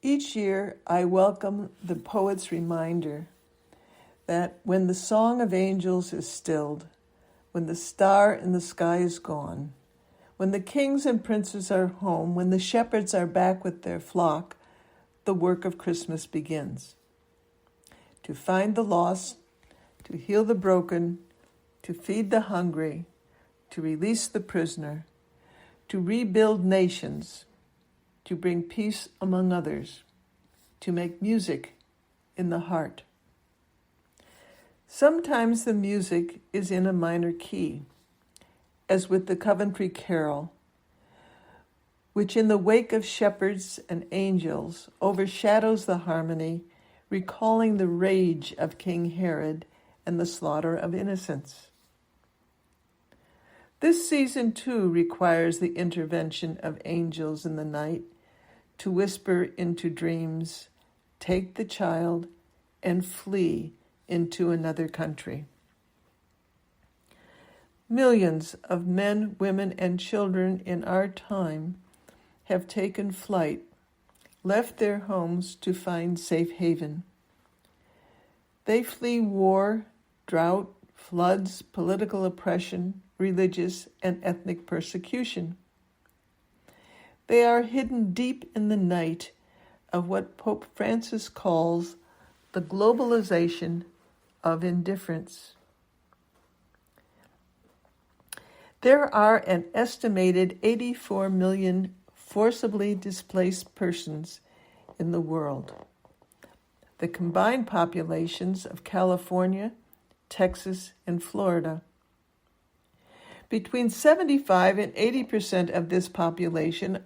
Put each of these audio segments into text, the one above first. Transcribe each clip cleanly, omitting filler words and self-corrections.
Each year, I welcome the poet's reminder that when the song of angels is stilled, when the star in the sky is gone, when the kings and princes are home, when the shepherds are back with their flock, the work of Christmas begins. To find the lost, to heal the broken, to feed the hungry, to release the prisoner, to rebuild nations, to bring peace among others, to make music in the heart. Sometimes the music is in a minor key, as with the Coventry Carol, which in the wake of shepherds and angels overshadows the harmony, recalling the rage of King Herod and the slaughter of innocents. This season, too, requires the intervention of angels in the night to whisper into dreams, take the child and flee into another country. Millions of men, women, and children in our time have taken flight, left their homes to find safe haven. They flee war, drought, floods, political oppression, religious and ethnic persecution. They are hidden deep in the night of what Pope Francis calls the globalization of indifference. There are an estimated 84 million forcibly displaced persons in the world. The combined populations of California, Texas, and Florida. Between 75 and 80% of this population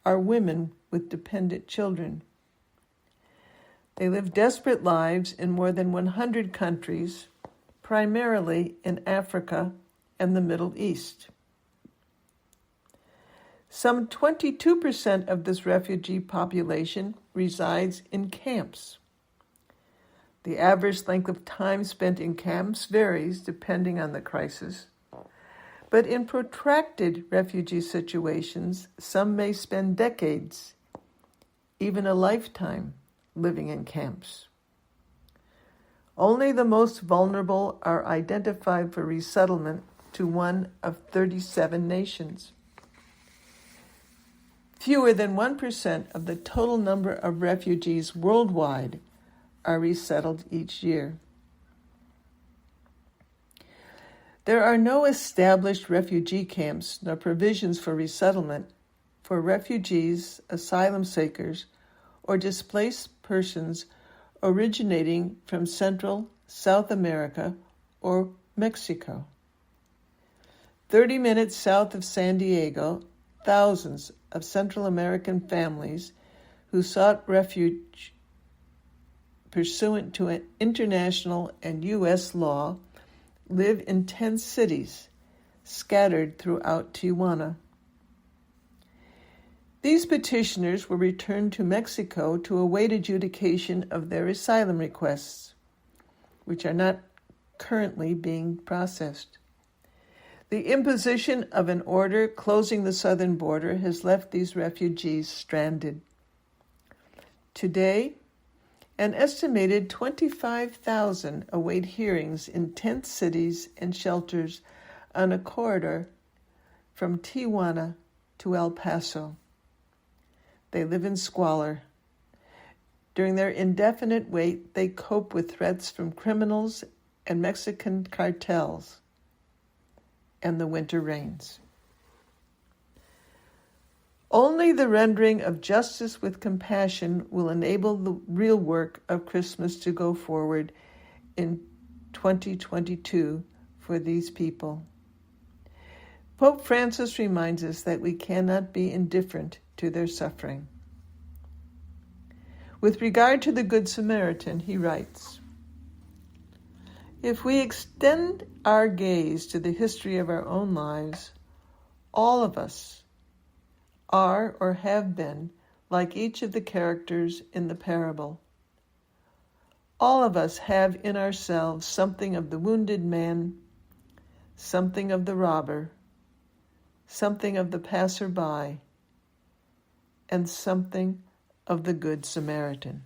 are women with dependent children. They live desperate lives in more than 100 countries, primarily in Africa and the Middle East. Some 22% of this refugee population resides in camps. The average length of time spent in camps varies depending on the crisis. But in protracted refugee situations, some may spend decades, even a lifetime, living in camps. Only the most vulnerable are identified for resettlement to one of 37 nations. Fewer than 1% of the total number of refugees worldwide are resettled each year. There are no established refugee camps nor provisions for resettlement for refugees, asylum seekers, or displaced persons originating from Central, South America, or Mexico. 30 minutes south of San Diego, thousands of Central American families who sought refuge pursuant to an international and U.S. law live in 10 cities scattered throughout Tijuana. These petitioners were returned to Mexico to await adjudication of their asylum requests, which are not currently being processed. The imposition of an order closing the southern border has left these refugees stranded. Today, an estimated 25,000 await hearings in 10 cities and shelters on a corridor from Tijuana to El Paso. They live in squalor. During their indefinite wait, they cope with threats from criminals and Mexican cartels and the winter rains. Only the rendering of justice with compassion will enable the real work of Christmas to go forward in 2022 for these people. Pope Francis reminds us that we cannot be indifferent to their suffering. With regard to the Good Samaritan, he writes, if we extend our gaze to the history of our own lives, all of us are or have been like each of the characters in the parable. All of us have in ourselves something of the wounded man, something of the robber, something of the passerby, and something of the Good Samaritan.